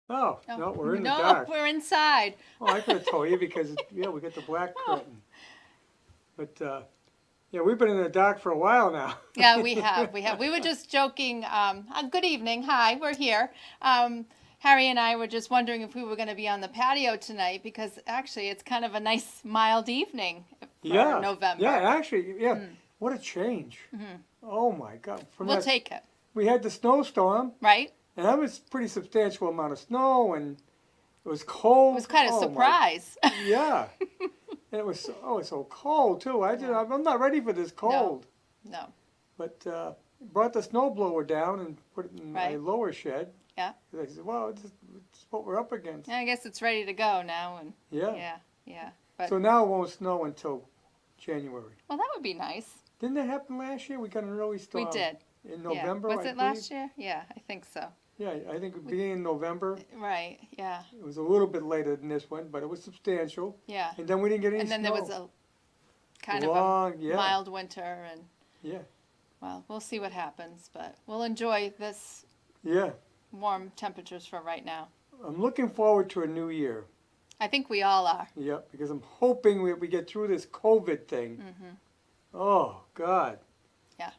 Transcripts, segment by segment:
Oh, Oh, no, we're in the no, dark. we're inside. Oh, I could have told you because, yeah, we got the black Oh, curtain. But, yeah, we've been in the dark for a while now. yeah, we have. We have. We were just joking. Good evening. Hi, we're here. Harry and I were just wondering if we were going to be on the patio tonight because actually it's kind of a nice mild evening for Yeah, yeah, November. actually, yeah. Mm. What a change. Hmm. Oh my God. From We'll that, take it, we had the snowstorm, right? and that was pretty substantial amount of snow, and it was It was cold. quite a Oh my, surprise. yeah. And it was oh, it's so cold too. Yeah. I'm not ready for this No, cold. no, But brought the snowblower down and put it in my right? lower shed. Yeah. I said, well, it's what we're up against. Yeah, I guess it's ready to go now, and Yeah. yeah, yeah. But So now it won't snow until January. well, that would be nice. Didn't that happen last year? We got an early We storm did. in Yeah. November, Was I it believe. last year? Yeah, I think so. Yeah, I think beginning in November. Right. Yeah. It was a little bit later than this one, but it was substantial. Yeah. And then we didn't get any And then snow. there was a kind Long, of a yeah. mild winter, and Yeah. well, we'll see what happens, but we'll enjoy this Yeah. warm temperatures for right now. I'm looking forward to a new year. I think we all are. Yeah, because I'm hoping we get through this COVID thing. Hmm. Oh, God. Yeah.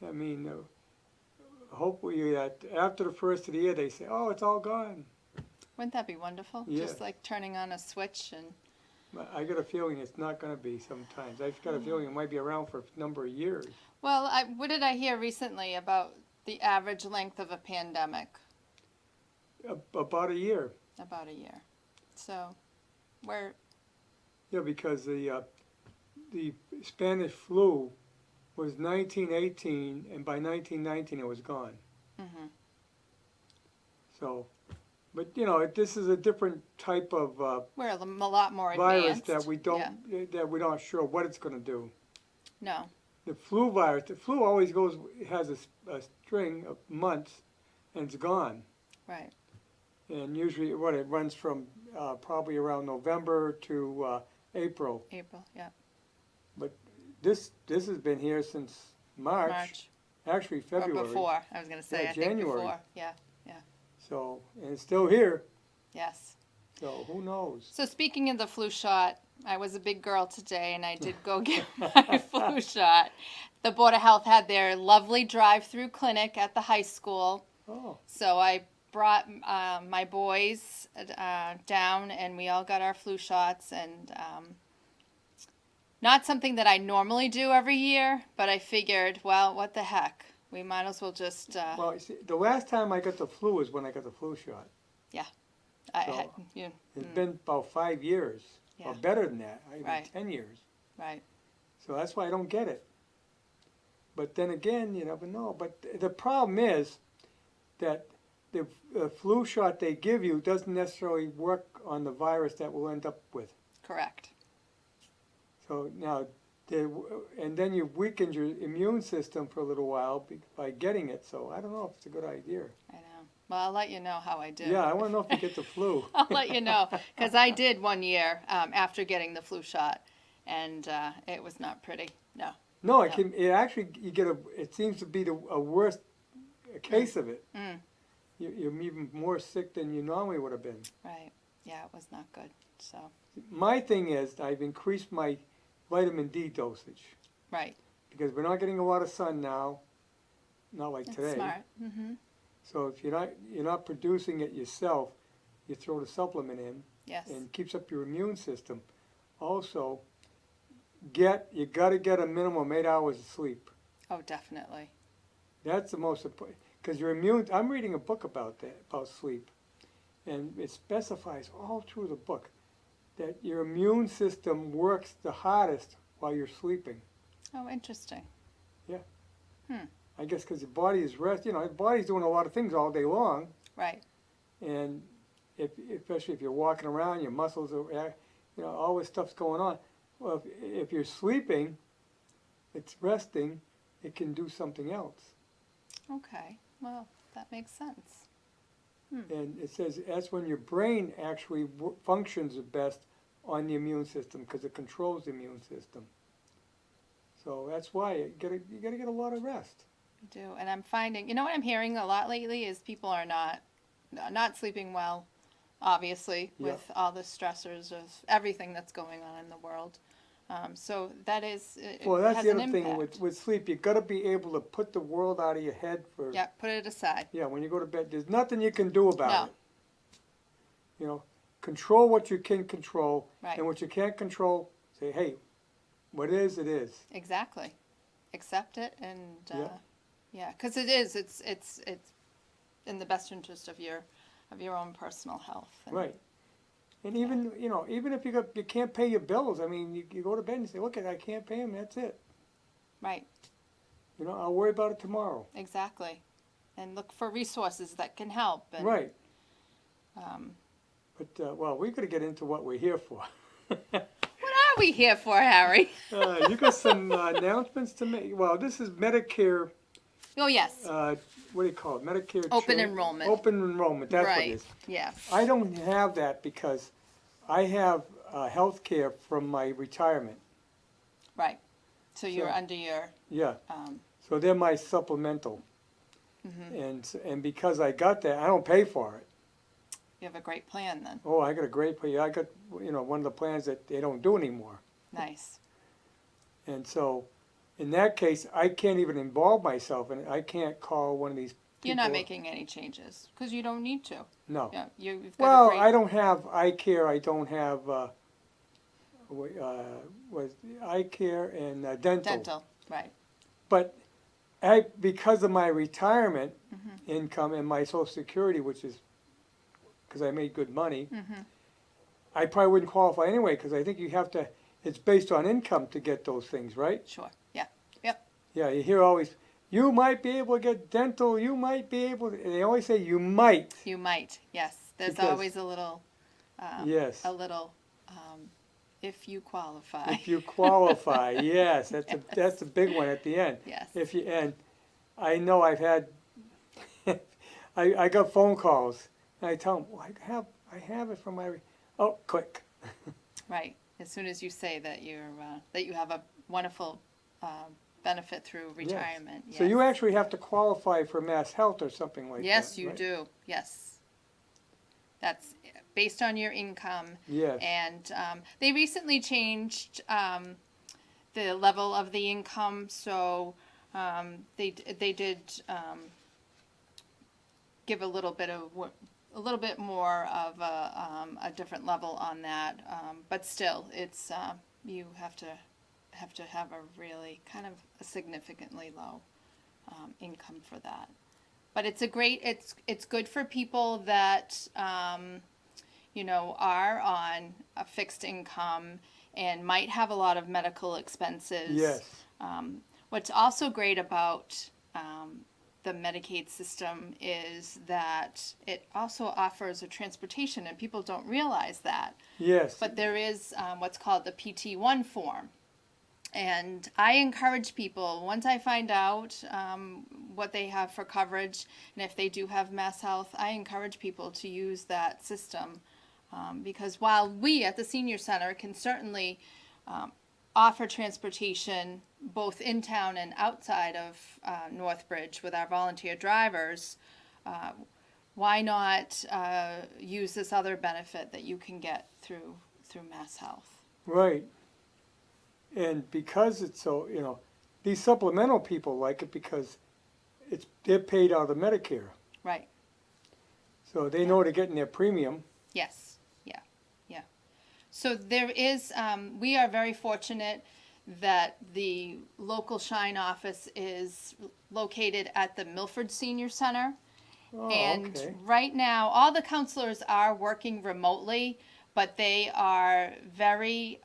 I mean, hopefully that after the first of the year, they say, oh, it's all gone. Wouldn't that be wonderful? Yeah. Just like turning on a switch and But I got a feeling it's not going to be sometimes. I've got a feeling it might be around for a number of years. well, what did I hear recently about the average length of a pandemic? About a year. About a year. So, we're Yeah, because the Spanish flu was 1918, and by 1919 it was gone. hmm So, but you know, this is a different type of we're a lot more virus advanced. that we don't Yeah. that we're not sure what it's going to do. No. The flu virus, the flu always has a string of months, and it's gone. Right. And usually, it runs from probably around November to April. April. Yeah. This has been here since March. Actually, Or February. before. I was going to say. Yeah, I think January. before. Yeah. So, and it's still here. Yes. So who knows? So speaking of the flu shot, I was a big girl today, and I did go get my flu shot. The Board of Health had their lovely drive-through clinic at the high school, Oh, so I brought my boys down, and we all got our flu shots. And not something that I normally do every year, but I figured, well, what the heck? We might as well just. well, you see, the last time I got the flu was when I got the flu shot. I so had, you, It's been about 5 years, or Yeah. better than that, even Right. 10 years. right. So that's why I don't get it. But then again, you never know. But the problem is that the flu shot they give you doesn't necessarily work on the virus that we'll end up with. Correct. So now, and then you weakened your immune system for a little while by getting it. So I don't know if it's a good idea. I know. Well, I'll let you know how I do. Yeah, I want to know if you get the flu. I'll let you know, because I did one year after getting the flu shot, and it was not pretty. No. No, No. it actually, it seems to be a worse case of it. Mm. You're even more sick than you normally would have been. Right. Yeah, it was not good. So. My thing is, I've increased my vitamin D dosage. Right. Because we're not getting a lot of sun now, not like That's today. smart. Mm-hmm. So if you're not producing it yourself, you throw the supplement in Yes. and keeps up your immune system. Also, you got to get a minimum 8 hours of sleep. Oh, definitely. That's the most important. Because I'm reading a book about that, about sleep. And it specifies all through the book that your immune system works the hardest while you're sleeping. Oh, interesting. I guess because the body is the body's doing a lot of things all day long. Right. And especially if you're walking around, your muscles are, all this stuff's going on. Well, if you're sleeping, it's resting, it can do something else. Okay. Well, that makes sense. And it says that's when your brain actually functions the best on the immune system because it controls the immune system. So that's why you gotta get a lot of rest. I do. And I'm finding, what I'm hearing a lot lately is people are not not sleeping well, obviously, Yeah. with all the stressors of everything that's going on in the world. So that is, it Well, that's has the an other thing impact. with sleep. You got to be able to put the world out of your head for. Yeah, put it aside. Yeah, when you go to bed, there's nothing you can do about No. it. You know, control what you can control, Right. and what you can't control, say, hey, what is, it is. Exactly. Accept it and, Yeah. yeah, because it's in the best interest of your own personal health. And, Right. And even, even if you can't pay your bills, I mean, you go to bed and you say, look, I can't pay them, that's it. Right. I'll worry about it tomorrow. Exactly. And look for resources that can help. And, Right. Um, But, well, we got to get into what we're here for. what are we here for, Harry? You got some announcements to make. Well, this is Medicare, Oh, yes. what do you call it? Medicare. Open enrollment. Open enrollment, that's what it Right. is. Yes. I don't have that because I have health care from my retirement. Right. So you're So- under your, Yeah, um, so they're my supplemental. And because I got that, I don't pay for it. you have a great plan then. Oh, I got a great plan. I got, one of the plans that they don't do anymore. Nice. And so, in that case, I can't even involve myself in it. I can't call one of these people. You're not making any changes because you don't need to. No. Yeah, you've got Well, a great. I don't have eye care. I don't have was eye care and dental. Dental. Right. But because of my retirement income and my Social Security, which is because I made good money, I probably wouldn't qualify anyway because I think you have to. It's based on income to get those things, right? Sure. Yeah. Yep. Yeah, you hear always, you might be able to get dental. You might be able to. And they always say you might. You might. Yes. There's Because- always a little. Yes. A little. If you qualify. If you qualify, yes, that's a big one at the end. Yes. And I know I've had, I got phone calls, and I tell them, well, I have it from my, click. Right. As soon as you say that that you have a wonderful benefit through Yes. retirement. So yes. you actually have to qualify for Mass Health or something like that. Yes, you right? do. Yes. That's based on your income. Yes. And they recently changed the level of the income, so they did give a little bit more of a different level on that. But still, it's you have to have a really kind of a significantly low income for that. But it's it's good for people that are on a fixed income and might have a lot of medical expenses. Yes. What's also great about the Medicaid system is that it also offers a transportation, and people don't realize that. Yes. But there is what's called the PT1 form. And I encourage people, once I find out what they have for coverage, and if they do have Mass Health, I encourage people to use that system. Because while we at the Senior Center can certainly offer transportation both in town and outside of Northbridge with our volunteer drivers, why not use this other benefit that you can get through Mass Health? Right. And because it's so, these supplemental people like it because they're paid out of Medicare. Right. So they know they're getting their premium. Yes. Yeah. So there is, we are very fortunate that the local Shine office is located at the Milford Senior Center. Oh, And okay. right now, all the counselors are working remotely, but they are very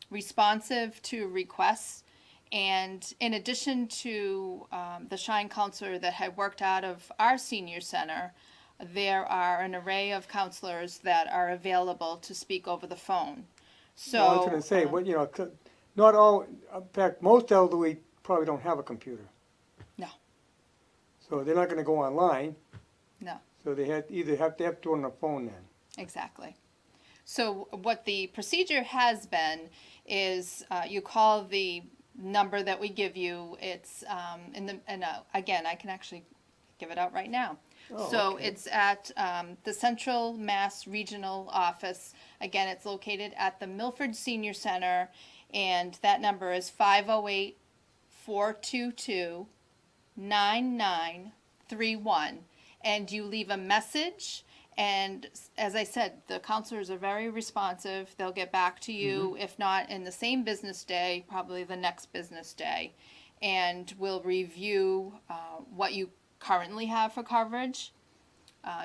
responsive to requests. And in addition to the Shine counselor that had worked out of our senior center, there are an array of counselors that are available to speak over the phone. So Well, I was going to say, not all, in fact, most elderly probably don't have a computer. No. So they're not going to go online. No. So they have to do it on the phone then. Exactly. So what the procedure has been is you call the number that we give you. It's again, I can actually give it out right now. Oh, So okay. it's at the Central Mass Regional Office. Again, it's located at the Milford Senior Center, and that number is 508-422-9931. And you leave a message, and as I said, the counselors are very responsive. They'll get back to you, if not in the same business day, probably the next business day. And we'll review what you currently have for coverage,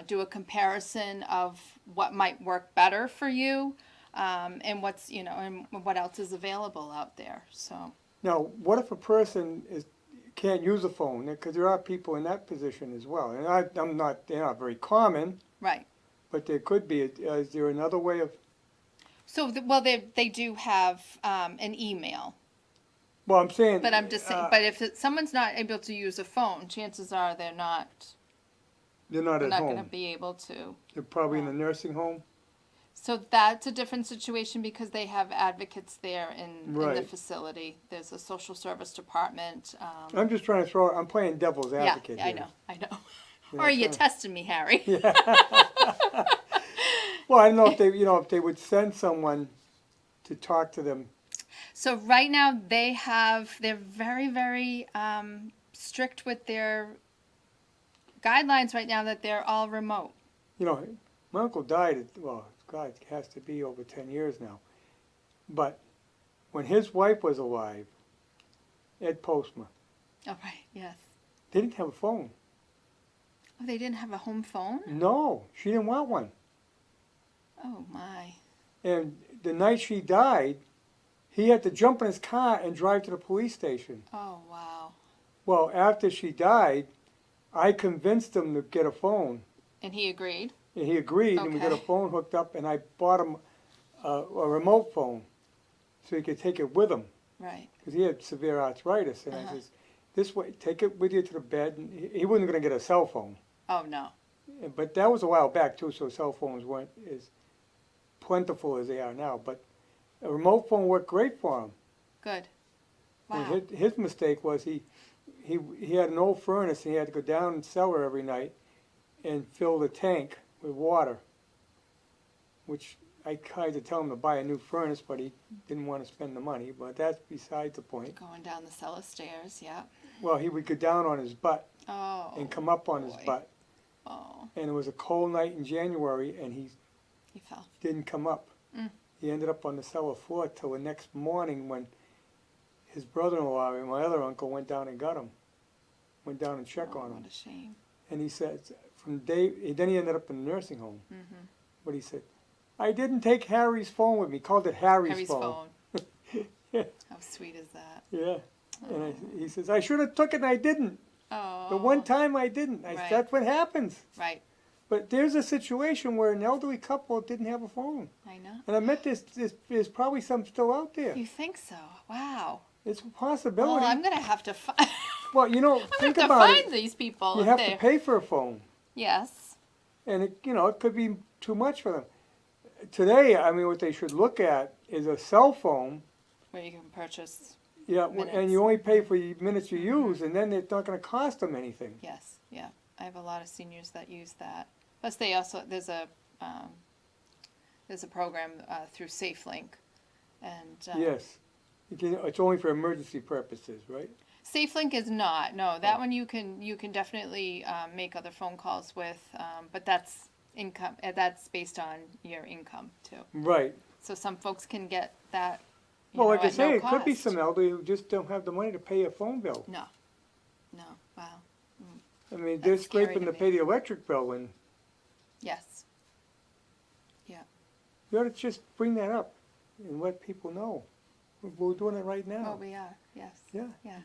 do a comparison of what might work better for you, and what's, and what else is available out there. So, Now, what if a person can't use a phone? Because there are people in that position as well. And they're not very common, right. but there could be. Is there another way of? So, they do have an email. Well, I'm saying. But I'm just saying, but if someone's not able to use a phone, chances are they're not they're not at going to home. be able to. They're probably in a nursing home. So that's a different situation because they have advocates there in the Right. facility. There's a social service department. I'm just trying to I'm playing devil's advocate yeah, here. I know. Yeah, Or are you trying- testing me, Harry? Well, I don't know if they would send someone to talk to them. So right now they're very, very strict with their guidelines right now that they're all remote. My uncle died God, it has to be over 10 years now. But when his wife was alive, Ed Postma, Oh, right, yes. they didn't have a phone. Oh, they didn't have a home phone? No, she didn't want one. Oh, my. And the night she died, he had to jump in his car and drive to the police station. Oh, wow. Well, after she died, I convinced him to get a phone. And he agreed? And he agreed, and we got a Okay. phone hooked up, and I bought him a remote phone so he could take it with him, Right. because he had severe arthritis. And I says, this way, take it with you to the bed. And he wasn't going to get a cell phone. Oh, no. But that was a while back, too, so cell phones weren't as plentiful as they are now. But a remote phone worked great for him. Good. And Wow. his mistake was he had an old furnace, and he had to go down and cellar every night and fill the tank with water, which I tried to tell him to buy a new furnace, but he didn't want to spend the money. But that's beside the point. Going down the cellar stairs, yeah. Well, he would go down on his butt Oh. and come up on his boy. butt. Oh, And it was a cold night in January, and he he fell. didn't come up. Mm. He ended up on the cellar floor till the next morning when his brother-in-law and my other uncle went down and got him. Went down and checked Oh, on him. what a shame. And he said, then he ended up in a nursing home. Mm-hmm. But he said, I didn't take Harry's phone with me. He called it Harry's, Harry's phone. phone. How sweet is that? Yeah. And he says, I should have took it and I didn't. Oh. The one time I didn't. Right. That's what happens. Right. But there's a situation where an elderly couple didn't have a phone. I know. And I bet there's probably some still out there. You think so? Wow. It's a Well, possibility. I'm gonna have to find. Well, I'm gonna think have to about find it. these people. You if have they- to pay for a phone. Yes. And it could be too much for them. Today, I mean, what they should look at is a cell phone. Where you can purchase. Yeah, Minutes. and you only pay for the minutes you use, and then it's not going to cost them anything. Yes. Yeah. I have a lot of seniors that use that. Plus, they also there's a program through SafeLink, and Yes. It's only for emergency purposes, right? SafeLink is not. No, that Oh. one you can definitely make other phone calls with, but that's income. That's based on your income too. Right. So some folks can get that. Well, like I at say, no it could be cost. some elderly who just don't have the money to pay a phone bill. No. Wow. I mean, they're That's scary scraping to to pay me. the electric bill, and Yes. you ought to just bring that up and let people know. We're doing it right Well, now. we are. Yes. Yeah. Yeah.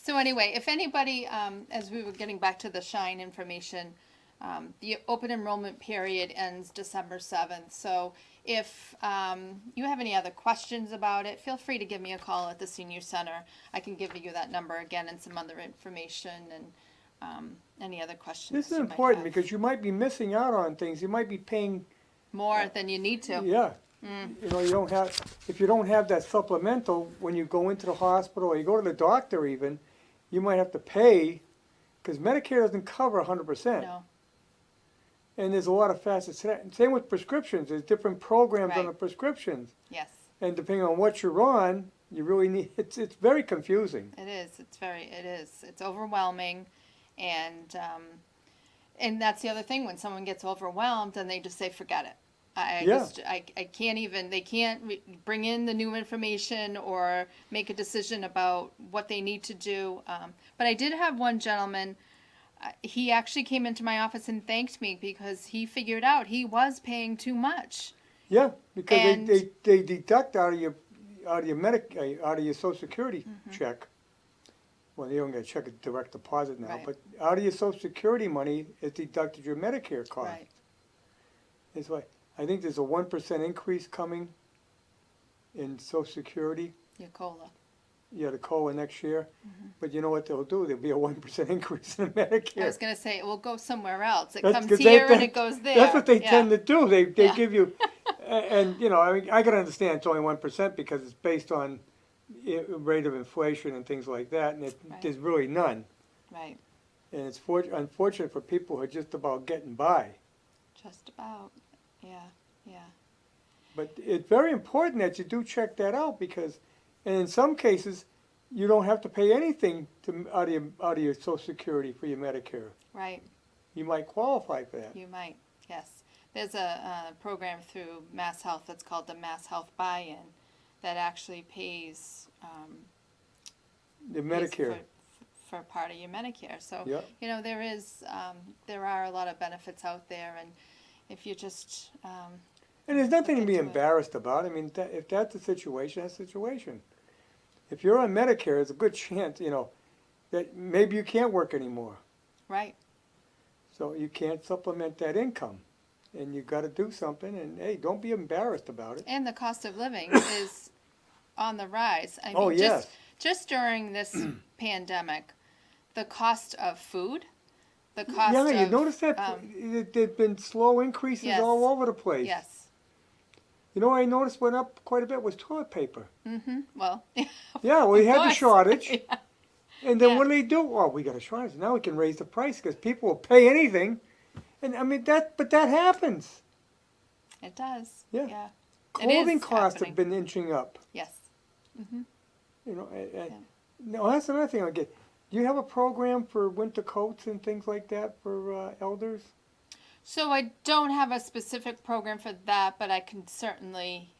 So anyway, if anybody, as we were getting back to the Shine information, the open enrollment period ends December 7th. So if you have any other questions about it, feel free to give me a call at the Senior Center. I can give you that number again and some other information and any other questions. This is you might important have. because you might be missing out on things. You might be paying. More than you need to. Yeah. If you don't have that supplemental, when you go into the hospital or you go to the doctor even, you might have to pay, because Medicare doesn't cover 100%. No. And there's a lot of facets to that. And same with prescriptions. There's different programs on Right. the prescriptions. Yes. And depending on what you're on, you really need, it's very confusing. It is. It is. It's overwhelming, and that's the other thing. When someone gets overwhelmed, then they just say, "Forget it." I can't even. They can't bring in the new information or make a decision about what they need to do. But I did have one gentleman. He actually came into my office and thanked me because he figured out he was paying too much. Yeah, because And- they deduct out of your Social Security check. Well, you don't get a check, a direct deposit now, Right. but out of your Social Security money is deducted your Medicare cost. Right. That's why I think there's a 1% increase coming in Social Security. Your COLA. Yeah, the COLA next year. But you know what they'll do? There'll be a 1% increase in Medicare. I was going to say it will go somewhere else. It That's comes 'cause here and it goes there. That's what they Yeah. tend to do. They Yeah. give you, and you know, I mean, I can understand it's only 1% because it's based on rate of inflation and things like that, and Right. there's really none. Right. And it's unfortunate for people who are just about getting by. Just about. Yeah. Yeah. But it's very important that you do check that out because, and in some cases, you don't have to pay anything out of your Social Security for your Medicare. Right. You might qualify for that. You might. Yes. There's a program through Mass Health that's called the Mass Health Buy-In that actually pays, The pays Medicare. for part of your Medicare. So Yeah. you know there are a lot of benefits out there, and if you just And there's nothing to look be into it. embarrassed about. I mean, if that's the situation, that's the situation. If you're on Medicare, there's a good chance, you know, that maybe you can't work anymore. right. So you can't supplement that income. And you got to do something. And hey, don't be embarrassed about it. And the cost of living is on the rise. I mean, Oh, yes. just during this pandemic, the cost of food, the cost Yeah, you of notice that there've been slow increases Yes. all over the place. yes. You know, what I noticed went up quite a bit was toilet paper. Mm-hmm. Well, Yeah, we had the course. shortage. Yeah. And then Yeah. what do they do? Oh, we got a shortage. Now we can raise the price because people will pay anything. And I mean, but that happens. It does. Yeah. Yeah. It Clothing is costs happening. have been inching up. Yes. Mm-hmm. You know, no, that's another thing I get. Do you have a program for winter coats and things like that for elders? So I don't have a specific program for that, but I can certainly,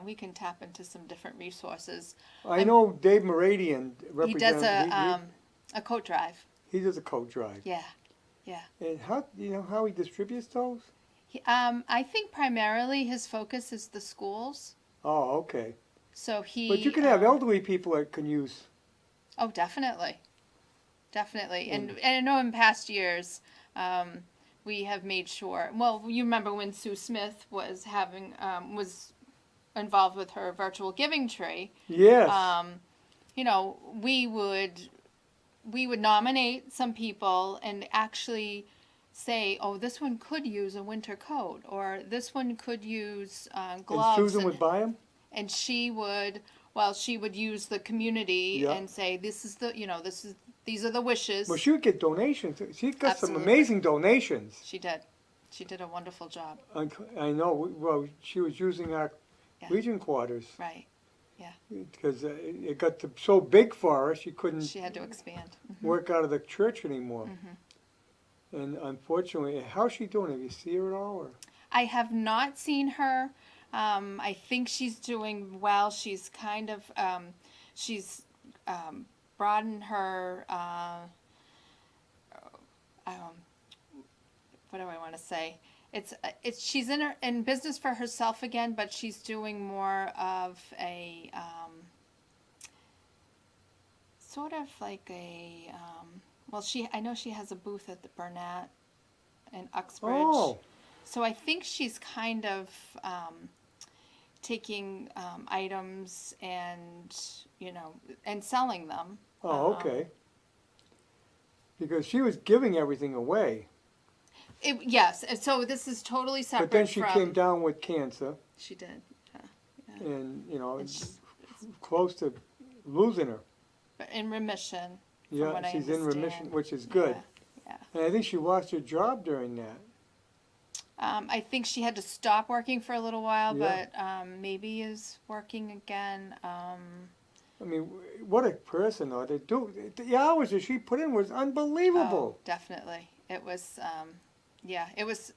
we can tap into some different resources. I know Dave Meradian He represents. does a coat drive. He does a coat drive. Yeah. Yeah. And how you know how he distributes those? I think primarily his focus is the schools. Oh, okay. So he. But you can have elderly people that can use. Oh, definitely, definitely. And I know in past years, we have made sure. Well, you remember when Sue Smith was was involved with her virtual giving tree. Yes. We would nominate some people and actually say, oh, this one could use a winter coat, or this one could use gloves. And Susan would buy them. And she would use the community Yeah. and say, these are the wishes. Well, she would get donations. She got some Absolutely. amazing donations. She did a wonderful job. I know. Well, she was using our Yeah. Legion quarters Right. because it got so big for her, she couldn't She had to expand. work out of the church anymore. And unfortunately, how's she doing? Have you seen her at all? Or? I have not seen her. I think she's doing well. She's kind of, broadened her, what do I want to say? She's in business for herself again, but she's doing more of a, sort of like a, I know she has a booth at the Burnett in Uxbridge. Oh, So I think she's kind of taking items and selling them. oh, okay. Because she was giving everything away, Yes, and so this is totally separate but then she from. came down with cancer, She did, and And she's close to losing her. in remission. Yeah, what I she's in remission, understand. which is good. Yeah. And I think she lost her job during that. I think she had to stop working for a little while, Yeah. but maybe is working again. I mean, what a person, though. The hours that she put in was Oh, unbelievable. definitely. It was, yeah, it was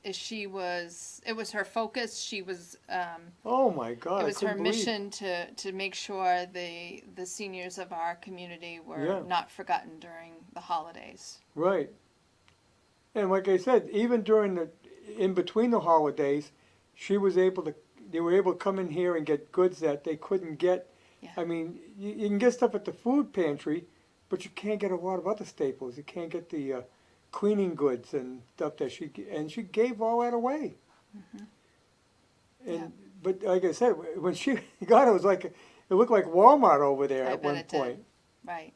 her focus. She was, Oh my God, it I was her couldn't believe. mission to make sure the seniors of our community were Yeah. not forgotten during the holidays. Right. And like I said, even in between the holidays, they were able to come in here and get goods that they couldn't get. Yeah. I mean, you can get stuff at the food pantry, but you can't get a lot of other staples. You can't get the cleaning goods and stuff and she gave all that away. Mhm. And Yeah. but like I said, when she got it, it looked like Walmart over there I at bet one it did. point. Right.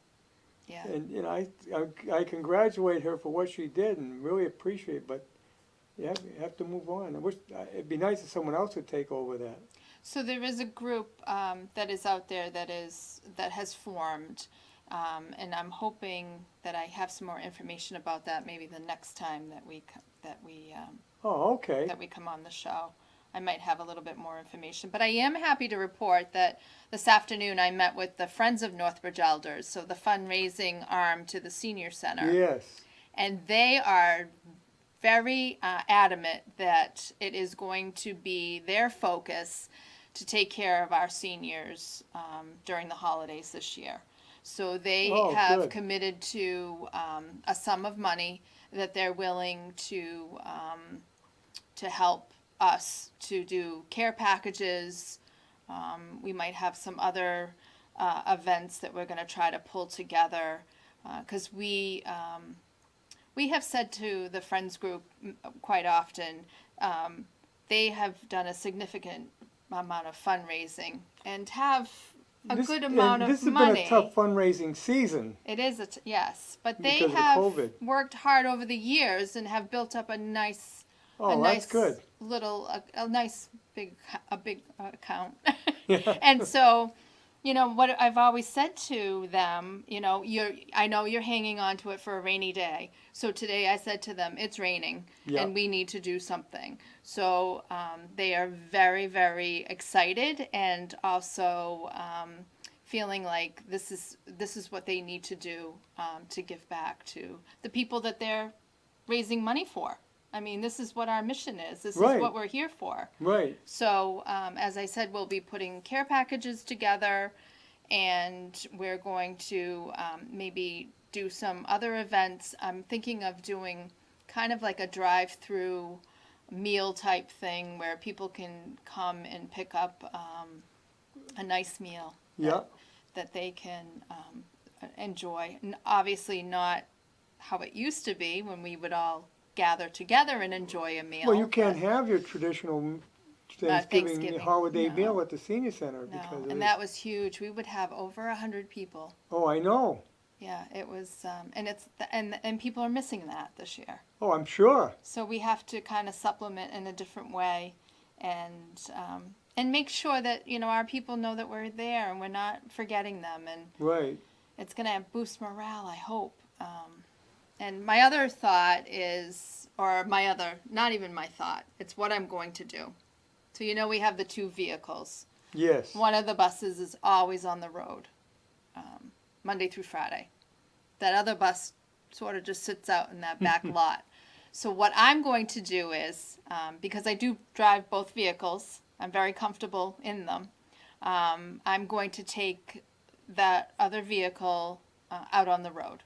Yeah. And I congratulate her for what she did and really appreciate it, but you have to move on. I wish it'd be nice if someone else would take over that. So there is a group that is out there that has formed, and I'm hoping that I have some more information about that maybe the next time that we Oh, okay. that we come on the show. I might have a little bit more information, but I am happy to report that this afternoon I met with the Friends of Northbridge Elders, so the fundraising arm to the senior center, Yes. and they are very adamant that it is going to be their focus to take care of our seniors during the holidays this year. So they Oh, have good. committed to a sum of money that they're willing to help us to do care packages. We might have some other events that we're going to try to pull together because we have said to the Friends group quite often, they have done a significant amount of fundraising and have a good amount of This has money. been a tough fundraising season. It is yes, but they Because of have COVID. worked hard over the years and have built up a nice, Oh, that's good. little, a nice big account. Yeah. And so, what I've always said to them, I know you're hanging on to it for a rainy day. So today I said to them, it's raining Yeah. and we need to do something. So they are very, very excited and also feeling like this is what they need to do to give back to the people that they're raising money for. I mean, this is what our mission is. This Right. is what we're here for. Right. So, as I said, we'll be putting care packages together, and we're going to maybe do some other events. I'm thinking of doing kind of like a drive-through meal type thing where people can come and pick up a nice meal Yeah. that they can enjoy. And obviously not how it used to be when we would all gather together and enjoy a meal. Well, you can't but- have your traditional Thanksgiving holiday no. meal at the senior center No, because of and that was huge. We would have over 100 people. Oh, I know. Yeah, it was, and people are missing that this year. Oh, I'm sure. So we have to kind of supplement in a different way, and make sure that our people know that we're there and we're not forgetting them, and Right. it's going to boost morale, I hope. And my other thought is, not even my thought, it's what I'm going to do. So we have the two vehicles. Yes. One of the buses is always on the road, Monday through Friday. That other bus sort of just sits out in that back lot. So what I'm going to do is, because I do drive both vehicles, I'm very comfortable in them, I'm going to take that other vehicle out on the road.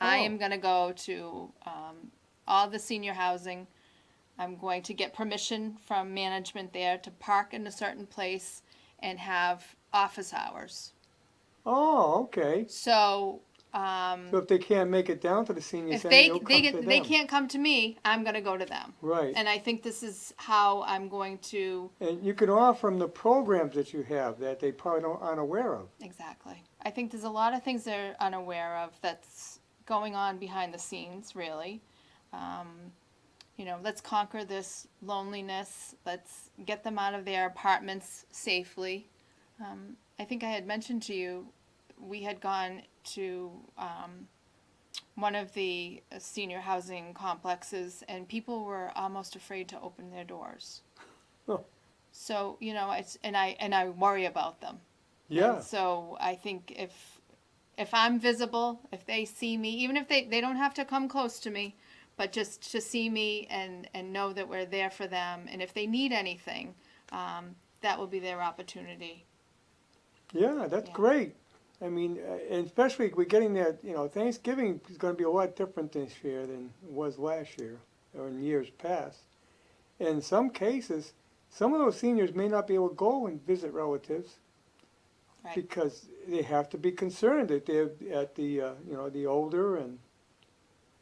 I Oh. am going to go to all the senior housing. I'm going to get permission from management there to park in a certain place and have office hours. Oh, okay. So, So if they can't make it down to the senior if center, they you'll come to they them. can't come to me, I'm going to go to them. Right. And I think this is how I'm going to And you can offer them the programs that you have that they probably aren't aware of. exactly. I think there's a lot of things they're unaware of that's going on behind the scenes, really. Let's conquer this loneliness. Let's get them out of their apartments safely. I think I had mentioned to you, we had gone to one of the senior housing complexes, and people were almost afraid to open their doors. Oh. So, it's and I worry about them. Yeah. And so I think if I'm visible, if they see me, even if they don't have to come close to me, but just to see me and know that we're there for them, and if they need anything, that will be their opportunity. Yeah, that's Yeah. great. I mean, and especially we're getting that, Thanksgiving is going to be a lot different this year than it was last year or in years past. In some cases, some of those seniors may not be able to go and visit relatives Right. because they have to be concerned that they're at the older, and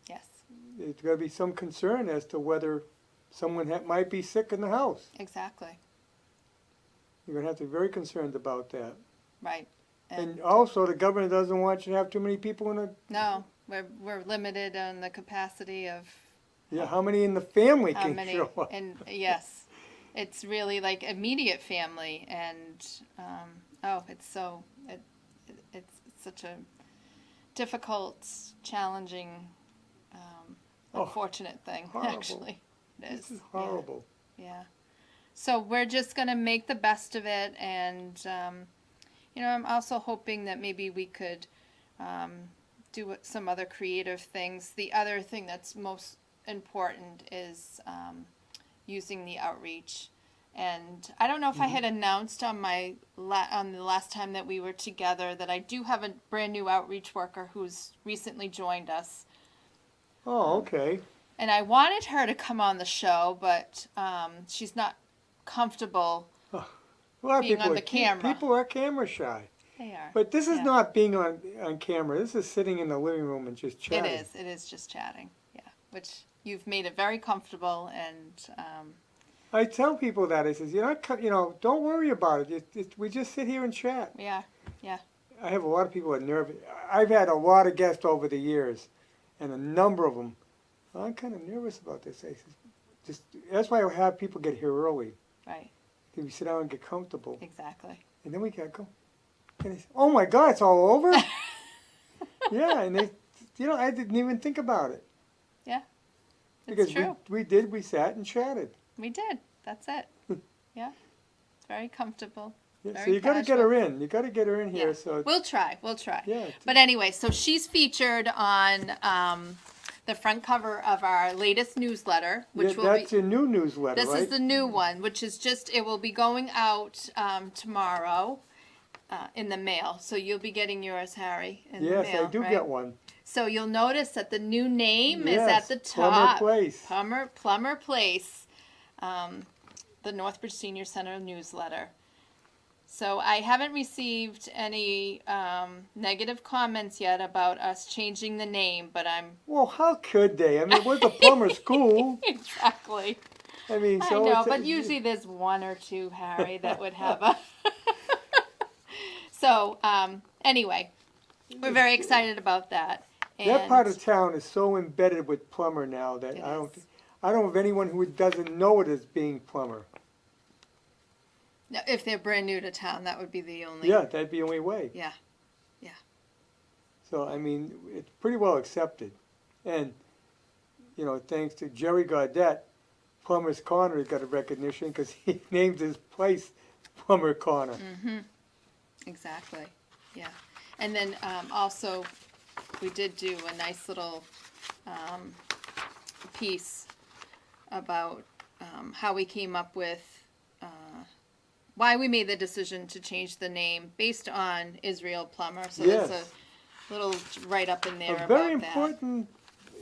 Yes, there's going to be some concern as to whether someone might be sick in the house. exactly. You're going to have to be very concerned about that. Right. And also, the governor doesn't want you to have too many people in a. No, we're limited on the capacity of Yeah, how many in the family how can many, show up? and yes, it's really like immediate family, and it's such a difficult, challenging, Oh, unfortunate thing. horrible. Actually, it is. This is horrible. Yeah. So we're just gonna make the best of it, and I'm also hoping that maybe we could do some other creative things. The other thing that's most important is using the outreach. And I don't know if I had announced on on the last time that we were together that I do have a brand new outreach worker who's recently joined us. Oh, okay. And I wanted her to come on the show, but she's not comfortable. A lot of Being people on the camera. People are camera shy. They are. But this is Yeah. not being on camera. This is sitting in the living room and just chatting. It is just chatting. Yeah. Which you've made it very comfortable, and I tell people that. I says, don't worry about it. We just sit here and chat. we are. Yeah. I have a lot of people that are nervous. I've had a lot of guests over the years, and a number of them, I'm kind of nervous about this. I says, that's why I have people get here early. Right. We sit down and get comfortable, Exactly. and then we gotta go. And they say, "Oh my God, it's all over." Yeah, and I didn't even think about it. Yeah. Because It's true. we sat and chatted. We did. That's it. Yeah. It's very comfortable. Yeah, so Very you got to get casual. her in. You got to get her in here. Yeah. So We'll try. yeah, But anyway, so she's featured on the front cover of our latest newsletter, which will that's be. your new newsletter, This right? is the new one, which is it will be going out tomorrow in the mail. So you'll be getting yours, Harry, in the Yes, mail. I do right? get one. So you'll notice that the new name is Yes, at the Plummer top. Place. Plummer Place, the Northbridge Senior Center newsletter. So I haven't received any negative comments yet about us changing the name, but I'm Well, how could they? I mean, it was a plumber school. exactly. I mean, I so know, it's, but usually there's one or two, Harry, that would have a. So anyway, we're very excited about that. that part of town is so embedded with plumber now that It I don't is. know of anyone who doesn't know it as being plumber. Now, if they're brand new to town, that would be the only. Yeah, that'd be the only way. Yeah. So, I mean, it's pretty well accepted. And, thanks to Jerry Gaudette, Plumber's Corner got a recognition because he named his place Plumber Corner. Mm-hmm. Exactly. Yeah. And then also, we did do a nice little piece about how we came up with why we made the decision to change the name based on Israel Plummer. So Yes. there's a little write-up in there A about very that. important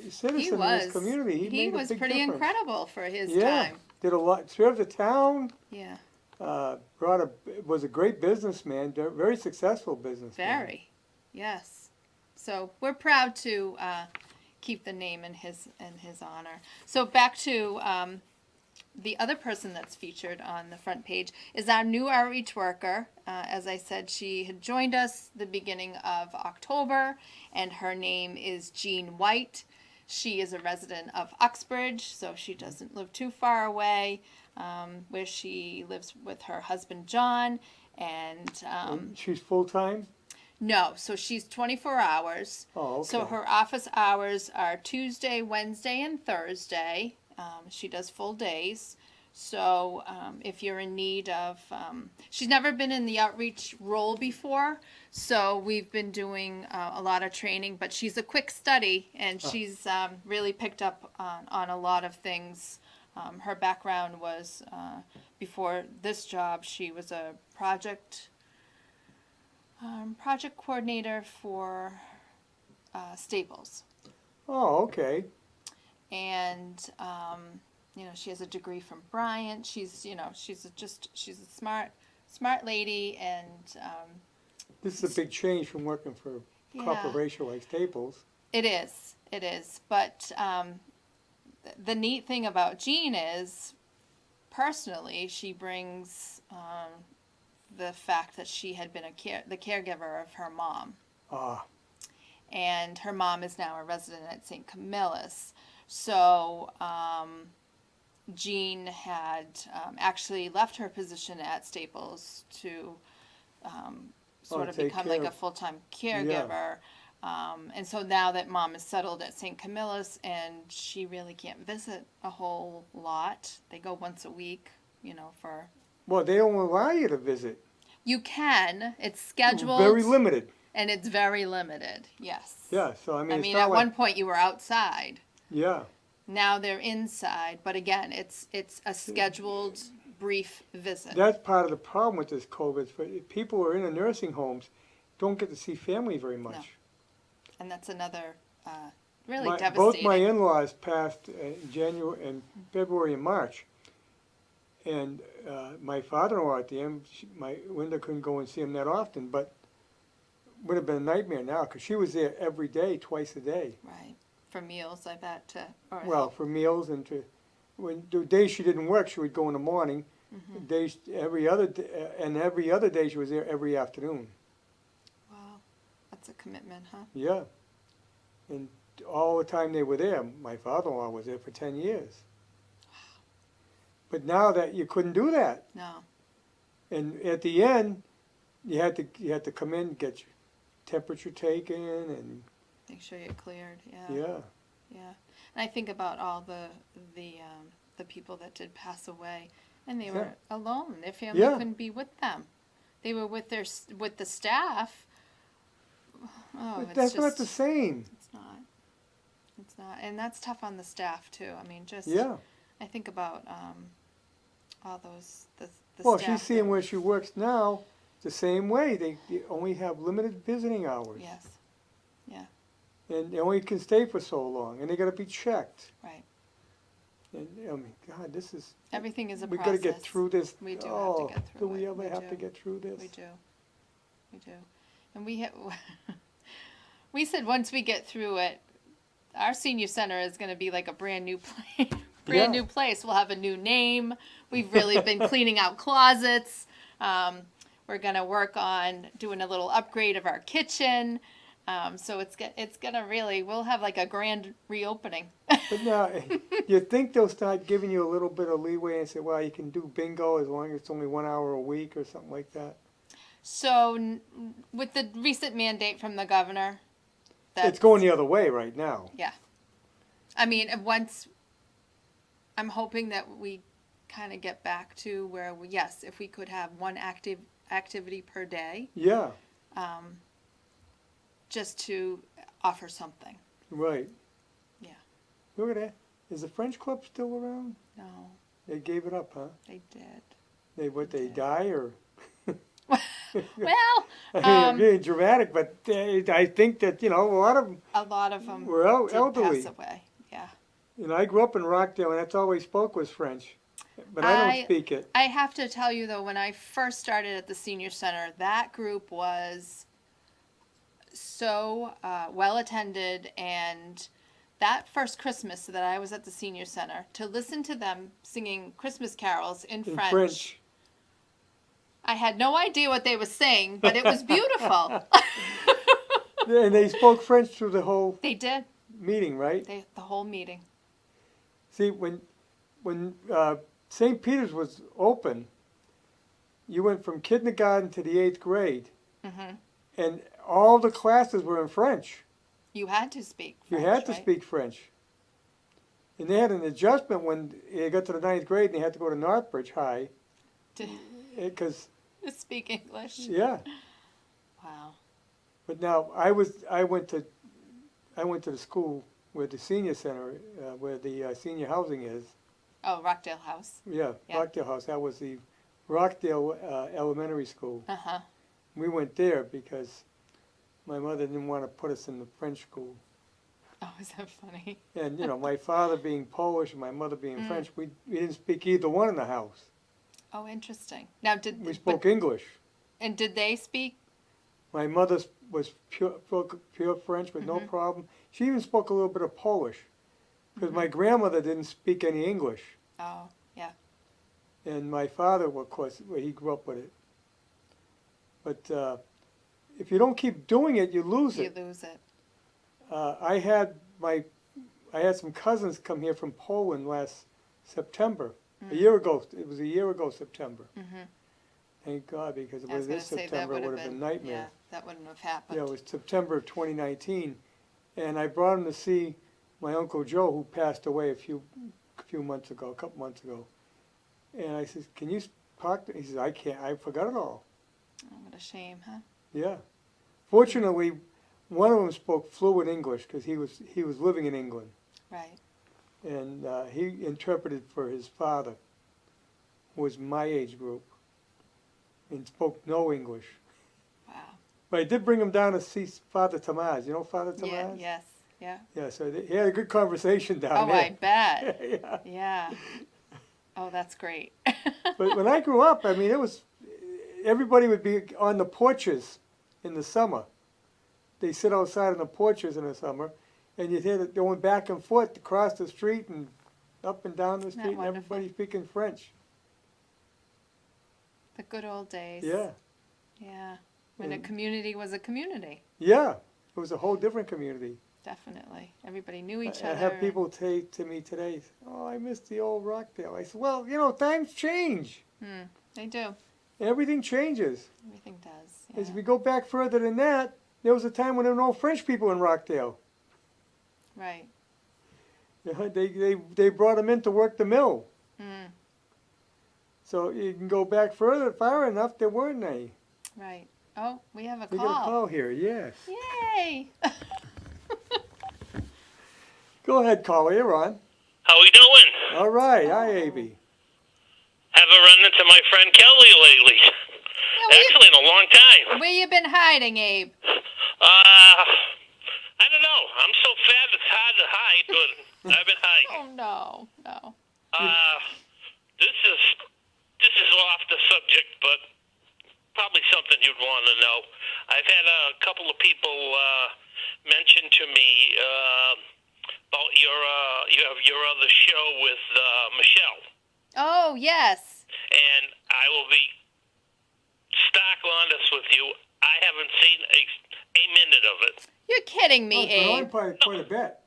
citizen He in was. this community. He made a was big pretty difference. incredible for his Yeah, time. did a lot, served the town, Yeah. was a great businessman, very successful businessman. Very. Yes. So we're proud to keep the name in his honor. So back to the other person that's featured on the front page is our new outreach worker. As I said, she had joined us the beginning of October, and her name is Jean White. She is a resident of Uxbridge, so she doesn't live too far away, where she lives with her husband John, and She's full-time? No, so she's 24 hours. Oh, okay. So her office hours are Tuesday, Wednesday, and Thursday. She does full days. So if you're in need of, she's never been in the outreach role before. So we've been doing a lot of training, but she's a quick study and she's really picked up on a lot of things. Her background was, before this job, she was a project coordinator for Staples. Oh, okay. And she has a degree from Bryant. She's she's a smart lady, and This is a big change from working for a Yeah. corporation like Staples. It is. But the neat thing about Jean is, personally, she brings the fact that she had been the caregiver of her mom. Ah, And her mom is now a resident at St. Camillus. So Jean had actually left her position at Staples to sort of take become care like a of- full-time caregiver. And so now that mom is settled at St. Camillus and she really can't visit a whole lot, they go once a week, for... well, they don't allow you to visit. You can. It's scheduled. Very limited. And it's very limited, yes. Yeah, so I mean, it's not at like, one point you were outside. yeah. Now they're inside, but again, it's a scheduled brief visit. That's part of the problem with this COVID. People who are in the nursing homes don't get to see family very much. No. And that's another really Both devastating. my in-laws passed in February and March. And my father-in-law at the end, Linda couldn't go and see him that often, but would have been a nightmare now because she was there every day, twice a day. Right. For meals, I bet. Well, for meals and when the days she didn't work, she would go in the morning. Mm-hmm. Days every other day she was there every afternoon. Wow, that's a commitment, huh? Yeah, and all the time they were there, my father-in-law was there for 10 years. But now that you couldn't do that, No. and at the end, you had to come in, get your temperature taken, and Make sure you're cleared. yeah. Yeah. And I think about all the people that did pass away, and they Yeah. were alone. Their family Yeah. couldn't be with them. They were with the staff. Oh, But it's that's not just, the same. It's not. It's not, and that's tough on the staff too. I mean, just Yeah. I think about all those the Well, staff. she's seeing where she works now the same way. They only have limited visiting hours. Yes. Yeah. And they only can stay for so long, and they got to be checked. Right. And I mean, God, this is. Everything is a We process. got to get through this. We do oh, have to get through do we it. ever We have do. to get through this? We do. We do. And we said once we get through it, our senior center is going to be like a brand new place. New place. We'll have a new name. We've really been cleaning out closets. We're going to work on doing a little upgrade of our kitchen. So it's going to really, we'll have like a grand reopening. But now, you think they'll start giving you a little bit of leeway and say, well, you can do bingo as long as it's only 1 hour a week or something like that? So with the recent mandate from the governor, It's going the other way right now. Yeah. I mean, once, I'm hoping that we kind of get back to where, yes, if we could have one activity per day, Yeah, just to offer something. right. Yeah. Look at that. Is the French Club still around? No, They gave it up, huh? they did. They die or? Well, I mean, I'm being dramatic, but I think that, a lot of them, a lot of them We're did elderly. pass away. Yeah. I grew up in Rockdale, and that's all we spoke was French. But I don't speak it. I have to tell you, though, when I first started at the senior center, that group was so well attended, and that first Christmas that I was at the senior center, to listen to them singing Christmas carols in In French, French. I had no idea what they were saying, but it was beautiful. And they spoke French through the whole They did. meeting, right? The whole meeting. See, when St. Peter's was open, you went from kindergarten to the 8th grade, Hmm. and all the classes were in French. You had to speak French, You had to right? speak French. And they had an adjustment when they got to the 9th grade and they had to go to Northbridge High. To Because, speak English. yeah. Wow. But now, I went to the school where the senior center, where the senior housing is. Oh, Rockdale House. Yeah, Yeah. Rockdale House. That was the Rockdale Elementary School. Uh-huh. We went there because my mother didn't want to put us in the French school. Oh, is that funny? And, my father being Polish and my mother being Mm. French, we didn't speak either one in the house. Oh, interesting. Now, We spoke English. and did they speak? My mother was pure French with no Mhm. problem. She even spoke a little bit of Polish because my grandmother didn't speak any English. Oh, yeah. And my father, of course, he grew up with it. But if you don't keep doing it, you lose You it. lose it. I had some cousins come here from Poland last September. A year ago. It was a year ago, September. Mm-hmm. Thank God, because if I it was was going this to say that September, would it have would have been been a nightmare. Yeah, that wouldn't have happened. Yeah, it was September of 2019, and I brought him to see my Uncle Joe, who passed away a couple months ago. And I said, "Can you talk to?" He says, "I can't. I forgot it all." Oh, what a shame, huh? Yeah. Fortunately, one of them spoke fluent English because he was living in England, Right. and he interpreted for his father, who was my age group, and spoke no English. Wow. But I did bring him down to see Father Tomas. You know Father Tomas? Yeah. Yes. Yeah. Yeah, so he had a good conversation down Oh, I there. bet. Yeah. Yeah. Oh, that's great. But when I grew up, I mean, everybody would be on the porches in the summer. They sit outside on the porches in the summer, and you'd hear it going back and forth across the street and up and down the Isn't that street, and wonderful? everybody speaking French. The good old days. Yeah, Yeah. When a And- community was a community. yeah. It was a whole different community. Definitely. Everybody knew each I other. have people say to me today, "Oh, I miss the old Rockdale." I said, "Well, times change. They do. Everything changes." Everything does. As Yeah. we go back further than that, there was a time when there were no French people in Rockdale. Right. They brought them in to work the mill. Mm. So you can go back far enough, there weren't any. Right. Oh, we have a We call. got a call here, yes. Yay! Go ahead, caller, you're on. How we doing? All right, hi, A.B. Haven't run into my friend Kelly lately. Actually, in a long time. Where you been hiding, Abe? I don't know. I'm so fat it's hard to hide, but I've been hiding. Oh no, no. This is off the subject, but probably something you'd want to know. I've had a couple of people mention to me about your other show with Michelle, Oh yes. and I will be stark honest with you. I haven't seen a minute of it. You're kidding me, It's been on Abe. quite a bit.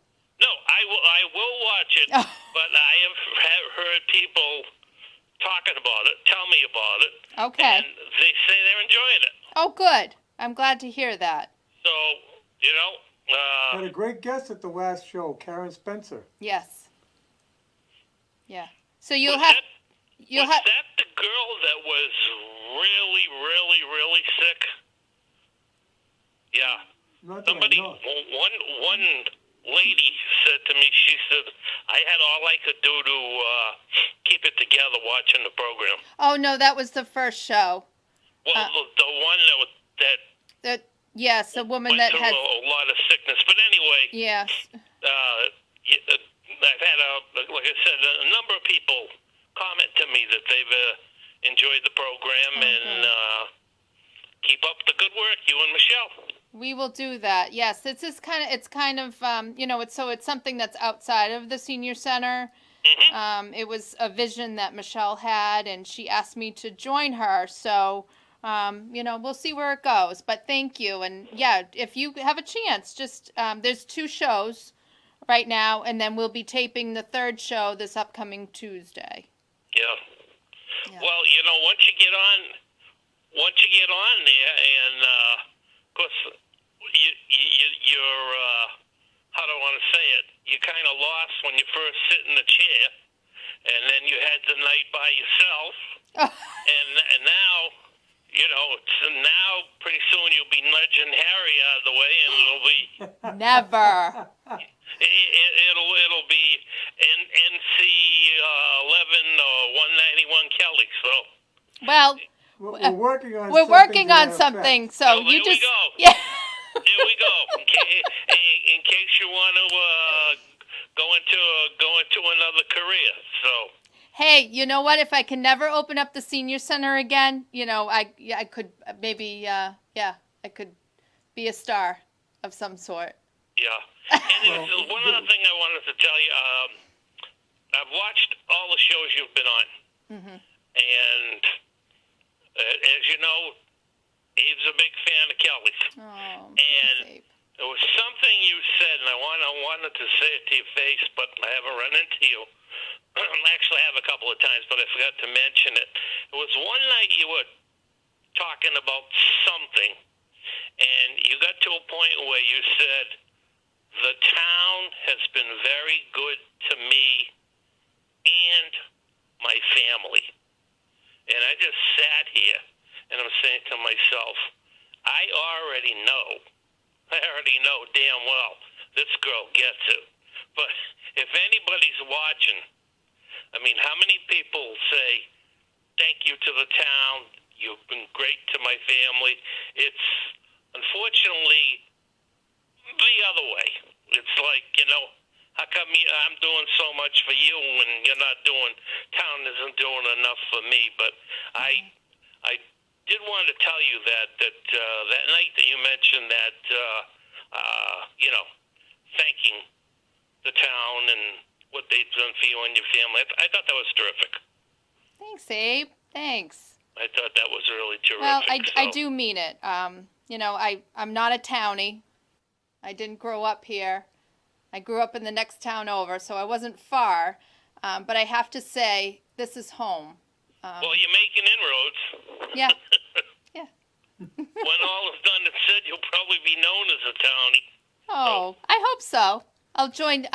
No, I will watch it, Oh. but I have heard people talking about it, tell me about it, Okay. and they say they're enjoying it. Oh, good. I'm glad to hear that. So, Had a great guest at the last show, Karen Spencer. Yes. Yeah. So was you'll have. that the girl that was really, really, really sick? Yeah. Not that Somebody, I know. one lady said to me, she said, I had all I could do to keep it together watching the program. Oh no, that was the first show. Well, the one that Yes, a woman went that through had. a lot of sickness. But anyway, Yes. I've had, like I said, a number of people comment to me that they've enjoyed the program and keep up the good work, you and Michelle. We will do that. Yes, it's kind of it's something that's outside of the senior center. Mm-hmm. It was a vision that Michelle had, and she asked me to join her. So, we'll see where it goes. But thank you, and yeah, if you have a chance, just there's 2 shows right now, and then we'll be taping the 3rd show this upcoming Tuesday. Yeah. Yeah. Well, once you get on there and course, you're how do I want to say it? You kind of lost when you first sit in the chair, and then you had the night by yourself, and now, now pretty soon you'll be nudging Harry out of the way, and it'll be Never. it'll be NC 11 or 191 Kelly. So We're working on. We're working on something. So there you we just go. yeah. Here we go. In case you want to go into another career. So. Hey, you know what? If I can never open up the senior center again, I could maybe I could be a star of some sort. Yeah. And there's one other thing I wanted to tell you. I've watched all the shows you've been on, and as you know, Abe's a big fan of Kelly's. Oh, and Abe. there was something you said, and I wanted to say it to your face, but I haven't run into you. Actually, I have a couple of times, but I forgot to mention it. It was one night you were talking about something, and you got to a point where you said, the town has been very good to me and my family. And I just sat here, and I'm saying to myself, I already know damn well this girl gets it. But if anybody's watching, I mean, how many people say, thank you to the town, you've been great to my family? It's unfortunately the other way. It's like, how come I'm doing so much for you when you're not town isn't doing enough for me? But I did want to tell you that night that you mentioned that, thanking the town and what they've done for you and your family. I thought that was terrific. Thanks, Abe. Thanks. I thought that was really terrific. Well, I do mean it. I'm not a townie. I didn't grow up here. I grew up in the next town over, so I wasn't far. But I have to say, this is home. Well, you're making inroads. Yeah. Yeah. When all is done and said, you'll probably be known as a townie. Oh, I hope so. I'll join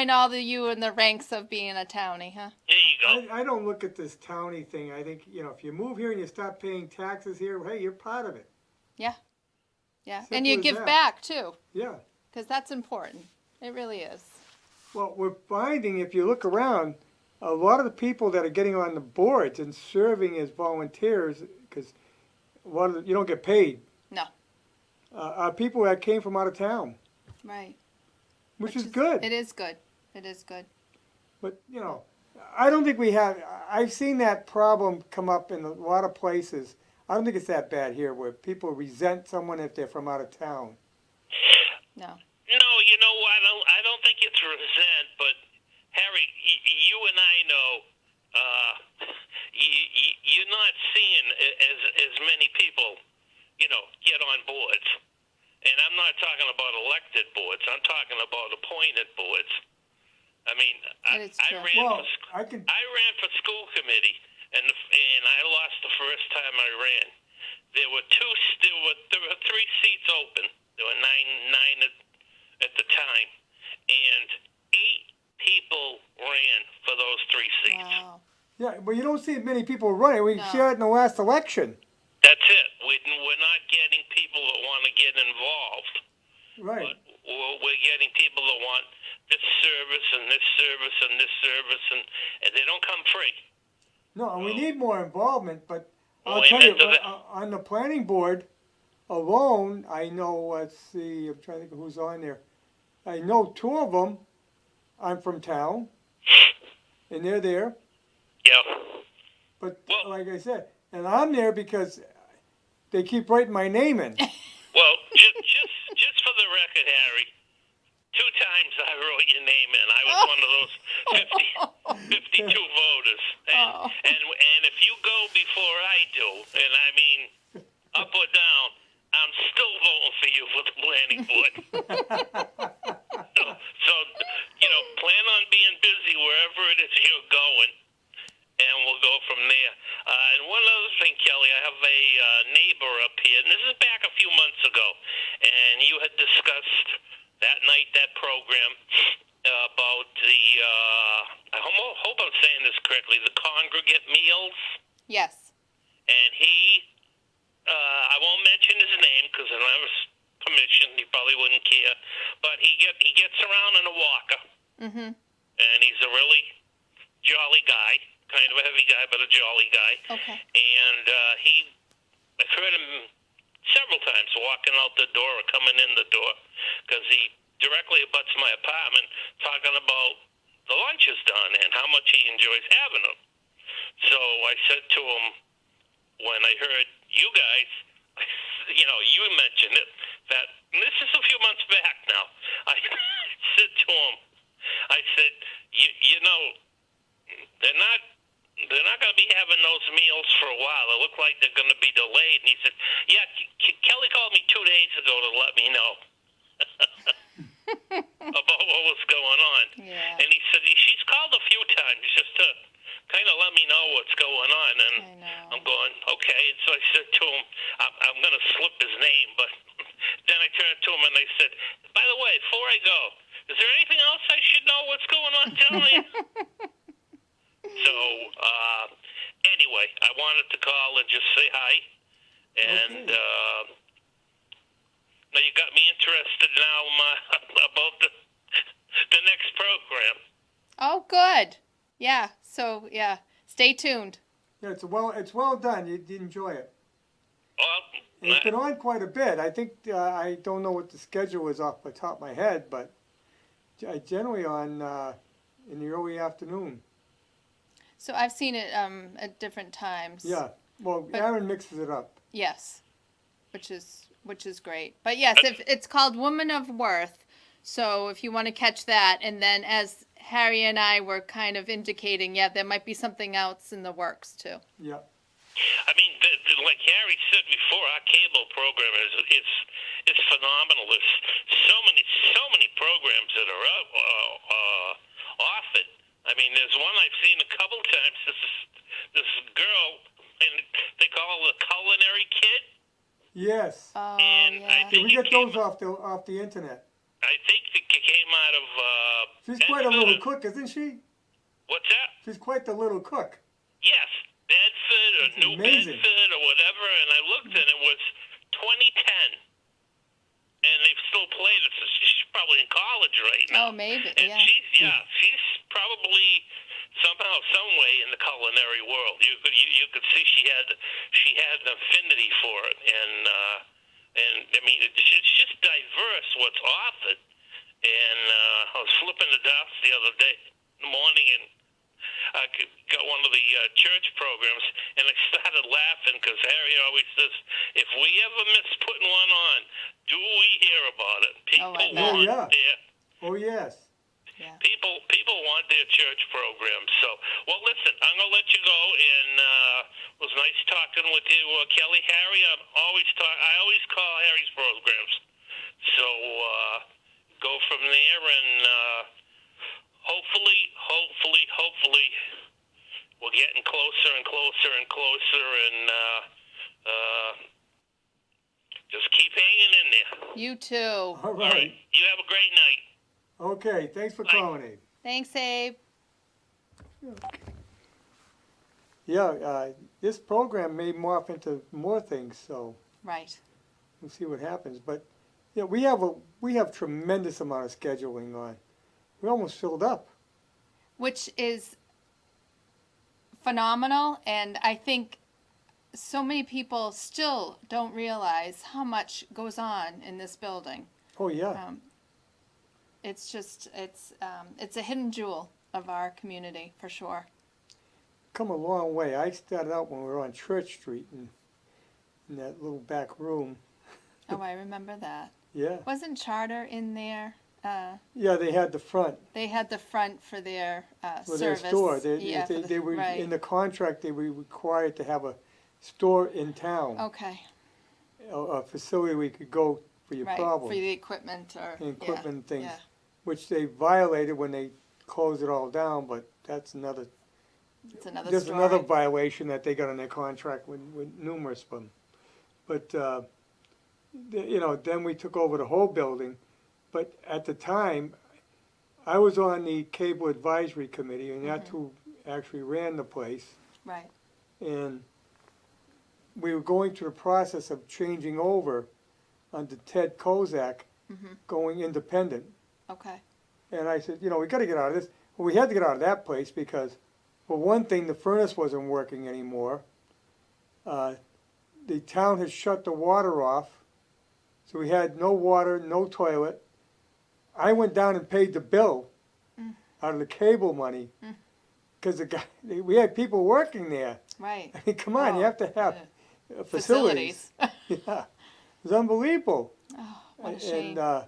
all of you in the ranks of being a townie, huh? There you go. I don't look at this townie thing. I think, if you move here and you stop paying taxes here, hey, you're part of it. Yeah. Yeah. Simple And you as give that. back, too, Yeah. because that's important. It really is. Well, we're finding, if you look around, a lot of the people that are getting on the boards and serving as volunteers, because you don't get paid, No. are people that came from out of town, Right. which is good. It is good. It is good. But, I don't think we have, I've seen that problem come up in a lot of places. I don't think it's that bad here where people resent someone if they're from out of town. No. No, you know what? I don't think it's resent, but Harry, you and I know you're not seeing as many people, get on boards. And I'm not talking about elected boards. I'm talking about appointed boards. I mean, I ran for school committee, and I lost the first time I ran. There were 3 seats open. There were nine at the time, and 8 people ran for those 3 seats. Wow. Yeah, but you don't see many people running. We No. saw it in the last election. That's it. We're not getting people that want to get involved. Right. But we're getting people that want this service and this service and this service, and they don't come free. No, and we need more involvement, but I'll Well, tell you, amen to that. on the planning board alone, I know, let's see, I'm trying to think of who's on there. I know 2 of them, I'm from town, and they're there. Yeah. But Well- like I said, and I'm there because they keep writing my name in. Well, just for the record, Harry, 2 times I wrote your name in. I was one of those 52 voters. And if you go before I do, and I mean up or down, I'm still voting for you for the planning board. so, plan on being busy wherever it is you're going, and we'll go from there. And one other thing, Kelly, I have a neighbor up here, and this is back a few months ago, and you had discussed that night, that program, about the, I hope I'm saying this correctly, the congregate meals. Yes. And he, I won't mention his name because I don't have his permission. He probably wouldn't care. But he gets around in a walker. Mm-hmm. And he's a really jolly guy, kind of a heavy guy, but a jolly guy. Okay. And I've heard him several times walking out the door or coming in the door because he directly abuts my apartment talking about the lunch is done and how much he enjoys having them. So I said to him, when I heard you guys, you mentioned it, that this is a few months back now. I said to him, they're not going to be having those meals for a while. They look like they're going to be delayed. And he said, yeah, Kelly called me 2 days ago to let me know about what was going on. Yeah. And he said, she's called a few times just to kind of let me know what's going on. And I know. I'm going, okay. And so I said to him, I'm going to slip his name, but then I turned to him and I said, by the way, before I go, is there anything else I should know what's going on down there? So, anyway, I wanted to call and just say hi. And now you got me interested now about the next program. Oh, good. Yeah. So, yeah. Stay tuned. Yeah, it's well done. You enjoy it. Well, It's been on quite a bit. I think I don't know what the schedule is off the top of my head, but generally on in the early afternoon. So I've seen it at different times. Yeah. Well, But- Aaron mixes it up. Yes. Which is great. But yes, if it's called Woman of Worth. So if you want to catch that, and then as Harry and I were kind of indicating, yeah, there might be something else in the works too. Yeah. I mean, like Harry said before, our cable program is phenomenal. There's so many programs that are offered. I mean, there's one I've seen a couple times. This girl, and they call her the Culinary Kid. Yes. Oh, And I yeah. think We get it came- those off the internet. I think it came out of. She's quite a Bedford. little cook, isn't she? What's that? She's quite the little cook. Yes, Bedford or That's New amazing. Bedford or whatever, and I looked and it was 2010, and they've still played it. So she's probably in college right now. Oh, maybe. And Yeah. she's probably somehow, some way in the culinary world. You could see she had an affinity for it, and I mean it's just diverse what's offered. And I was flipping the dots the other day in the morning, and I got one of the church programs, and I started laughing because Harry always says, if we ever miss putting one on, do we hear about it? People I bet. Oh, want yeah. their Oh, yes. Yeah. people want their church programs. So, well, listen, I'm gonna let you go, and it was nice talking with you, Kelly. Harry, I always call Harry's programs. So go from there, and hopefully, we're getting closer and closer and closer, and just keep hanging in there. You too. All All right, right. you have a great night. Okay. Thanks for calling, Abe. Thanks, Abe. Yeah. This program may morph into more things, so Right. we'll see what happens. But yeah, we have tremendous amount of scheduling on. We're almost filled up. Which is phenomenal, and I think so many people still don't realize how much goes on in this building. Oh yeah. It's a hidden jewel of our community for sure. Come a long way. I started out when we were on Church Street in that little back room. Oh, I remember that. Yeah. Wasn't Charter in there? Yeah, they had the front They had the front for their for service. their store. Yeah, for the- They were right. in the contract. They were required to have a store in town, Okay, a facility where you could go for your right, problems, for the equipment or and equipment and things, yeah. which they violated when they closed it all down. But that's another it's another there's story. another violation that they got on their contract with numerous of them. But, then we took over the whole building. But at the time, I was on the Cable Advisory Committee, and that's who actually ran the place. Right. And we were going through the process of changing over under Ted Kozak, going independent. Okay. And I said, we got to get out of this. Well, we had to get out of that place because, for one thing, the furnace wasn't working anymore. The town had shut the water off, so we had no water, no toilet. I went down and paid the bill out of the cable money because we had people working there. Right. I mean, come on, you have to have Yeah. facilities. Yeah, it was unbelievable. Oh, what a shame. And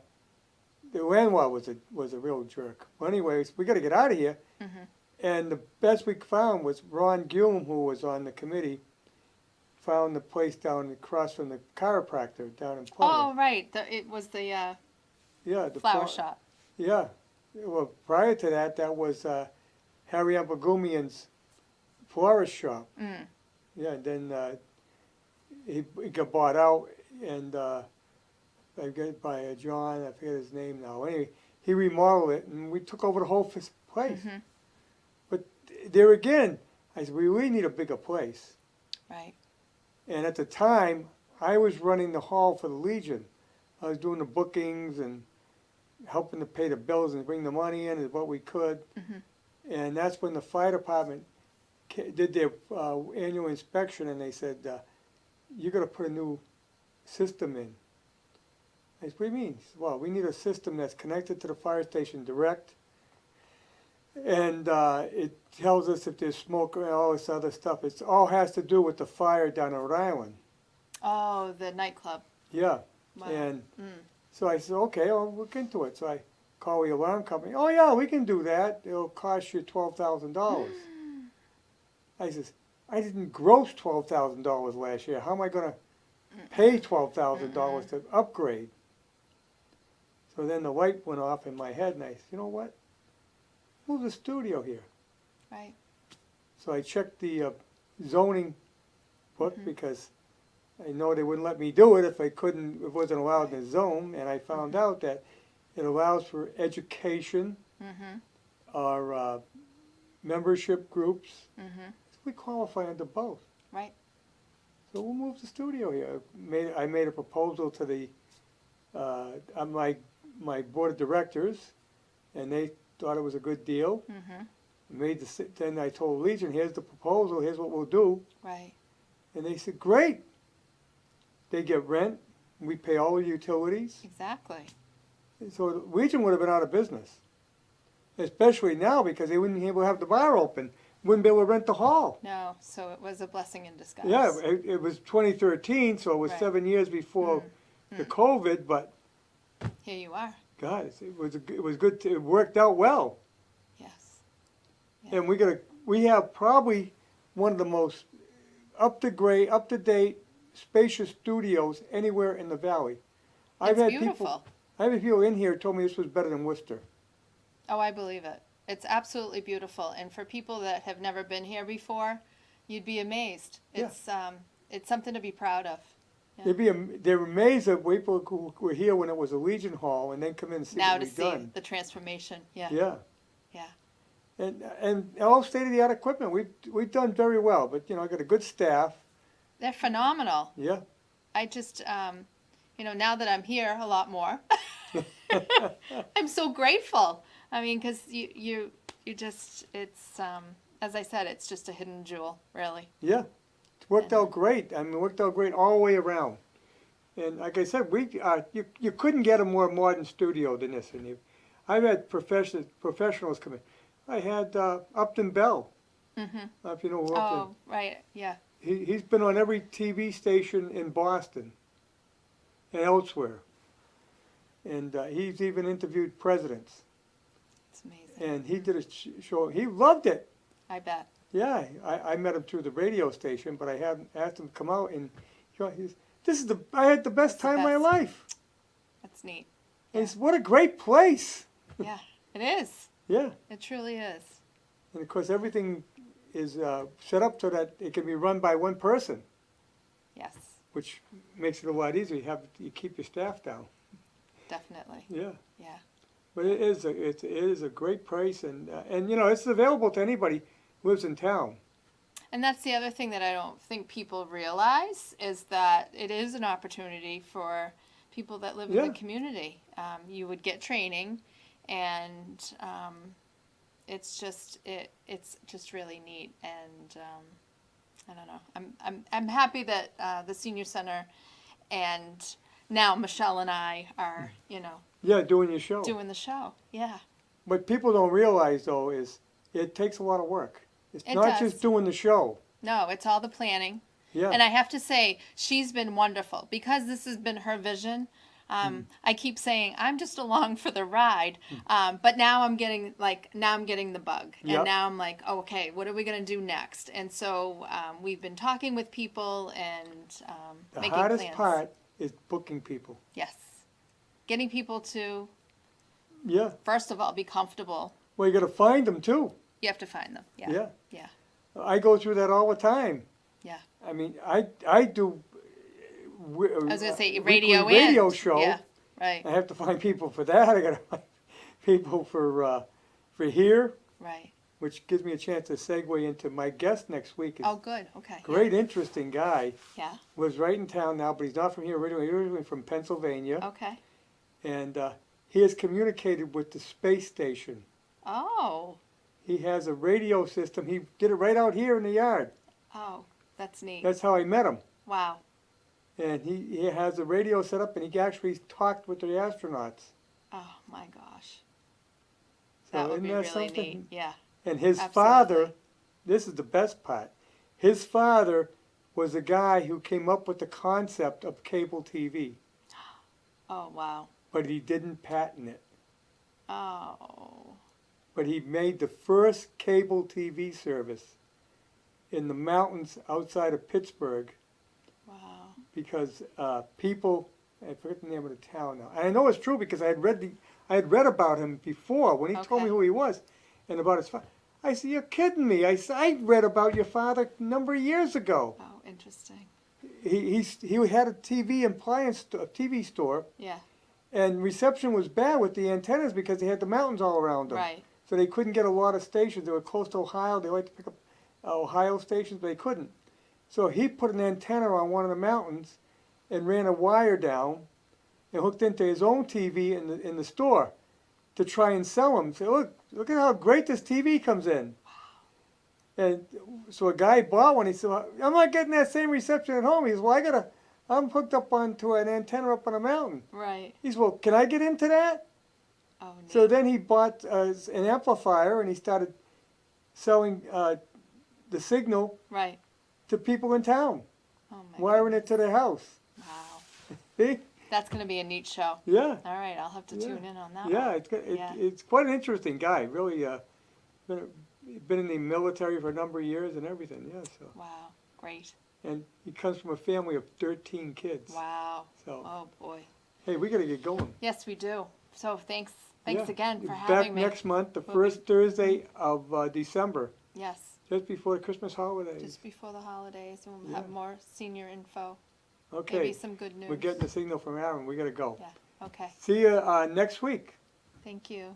the landlord was a real jerk. Well, anyways, we got to get out of here. And the best we found was Ron Gilm, who was on the committee, found the place down across from the chiropractor down in Plymouth. Oh, right. It was the Yeah, the flower shop. Yeah. Well, prior to that, that was Harry Ampagumian's florist shop. Yeah, and then he got bought out, and I get by John, I forget his name now. Anyway, he remodeled it, and we took over the whole place. But there again, I said, we really need a bigger place. Right. And at the time, I was running the hall for the Legion. I was doing the bookings and helping to pay the bills and bring the money in as what we could. And that's when the fire department did their annual inspection, and they said, you're going to put a new system in. I said, what do you mean? He said, well, we need a system that's connected to the fire station direct, and it tells us if there's smoke and all this other stuff. It all has to do with the fire down in Rhode Island. Oh, the nightclub. Yeah. Wow. And so I said, okay, I'll look into it. So I call the alarm company. Oh, yeah, we can do that. It'll cost you $12,000. I says, I didn't gross $12,000 last year. How am I going to pay $12,000 to upgrade? So then the light went off in my head, and I said, you know what? Move the studio here. Right. So I checked the zoning book because I know they wouldn't let me do it if it wasn't allowed in the zone, and I found out that it allows for education or membership groups. We qualify under both. Right. So we'll move the studio here. I made a proposal to the my board of directors, and they thought it was a good deal. Then I told Legion, here's the proposal, here's what we'll do. Right. And they said, great. They get rent, we pay all the utilities. Exactly. So Legion would have been out of business, especially now because they wouldn't be able to have the bar open, wouldn't be able to rent the hall. No, so it was a blessing in disguise. Yeah, it was 2013, so it was Right. 7 years before the COVID, but Here you are. God, it was good. It worked out well. Yes. Yeah. And we have probably one of the most up-to-date, spacious studios anywhere in the valley. It's beautiful. I've had people in here told me this was better than Worcester. Oh, I believe it. It's absolutely beautiful. And for people that have never been here before, you'd be amazed. It's something to be proud of. Yeah. They're amazed at people who were here when it was a Legion Hall and then come in and see Now what to we've see done. the transformation. Yeah. Yeah. Yeah. And all state-of-the-art equipment. We've done very well, but I got a good staff. They're phenomenal. Yeah. I just, now that I'm here a lot more, I'm so grateful. I mean, because you just, it's, as I said, it's just a hidden jewel, really. Yeah. It worked out great. I mean, it worked out great all the way around. And like I said, you couldn't get a more modern studio than this. And I've had professionals come in. I had Upton Bell. If you know who Upton. Oh, right, yeah. He's been on every TV station in Boston and elsewhere. And he's even interviewed presidents. It's amazing. And he did a show. He loved it. I bet. Yeah, I met him through the radio station, but I hadn't asked him to come out. And I had the best time of my life. That's neat. And he said, what a great place. Yeah, it is. Yeah. It truly is. And of course, everything is set up so that it can be run by one person, Yes, which makes it a lot easier. You keep your staff down. definitely. Yeah. Yeah. But it is a great price, and you know, it's available to anybody who lives in town. And that's the other thing that I don't think people realize is that it is an opportunity for people that live in Yeah. the community. You would get training, and it's just really neat. And I don't know. I'm happy that the senior center and now Michelle and I are Yeah, doing your show. doing the show. Yeah. What people don't realize though is it takes a lot of work. It's It not does. just doing the show. No, it's all the planning. Yeah. And I have to say, she's been wonderful because this has been her vision. I keep saying I'm just along for the ride, but now I'm getting the bug, and Yep. now I'm like, oh, okay, what are we gonna do next? And so we've been talking with people and The making hardest plans. part is booking people. Yes, getting people to Yeah. first of all be comfortable. Well, you got to find them too. You have to find them. Yeah. Yeah. Yeah. I go through that all the time. Yeah. I mean, I do. I I was gonna say radio radio and show. Yeah. Right. I have to find people for that. I got to find people for here, Right. which gives me a chance to segue into my guest next week. Is Oh, good. Okay. great, interesting guy. Yeah. Lives right in town now, but he's not from here originally. He's originally from Pennsylvania, Okay. and he has communicated with the space station. Oh. He has a radio system. He did it right out here in the yard. Oh, that's neat. That's how I met him. Wow. And he has a radio set up, and he actually talked with the astronauts. Oh my gosh. So That would isn't be that really something? neat. Yeah. And his Absolutely. father, this is the best part, his father was the guy who came up with the concept of cable TV, Oh wow. but he didn't patent it. Oh. But he made the first cable TV service in the mountains outside of Pittsburgh Wow. because people, I forget the name of the town now, and I know it's true because I had read about him before when he told me Okay. who he was and about his father. I said, "You're kidding me!" I said, "I read about your father a number of years ago." Oh, interesting. He had a TV store, Yeah. and reception was bad with the antennas because they had the mountains all around them. Right. So they couldn't get a lot of stations. They were close to Ohio. They liked to pick up Ohio stations, but they couldn't. So he put an antenna on one of the mountains and ran a wire down and hooked into his own TV in the store to try and sell them. Say, look at how great this TV comes in. And so a guy bought one. He said, "Well, I'm not getting that same reception at home." He says, "Well, I'm hooked up onto an antenna up on a mountain." Right. He said, "Well, can I get into that?" Oh, neat. So then he bought an amplifier and he started selling the signal Right. to people in town, Oh my. wiring it to their house. Wow. See? That's gonna be a neat show. Yeah, All right, I'll have to Yeah. tune in on that yeah, one. Yeah. it's quite an interesting guy. Really, been in the military for a number of years and everything. Yeah, so Wow. Great. and he comes from a family of 13 kids. Wow. So Oh boy. hey, we got to get going. Yes, we do. So thanks Yeah. again for Back having me. next month, the We'll first Thursday of December, Yes. just before the Christmas holidays. Just before the holidays, and we'll Yeah. have more senior info. Okay, Maybe some good news. we're getting the signal from Aaron. We got to go. Yeah. Okay. See you next week. Thank you.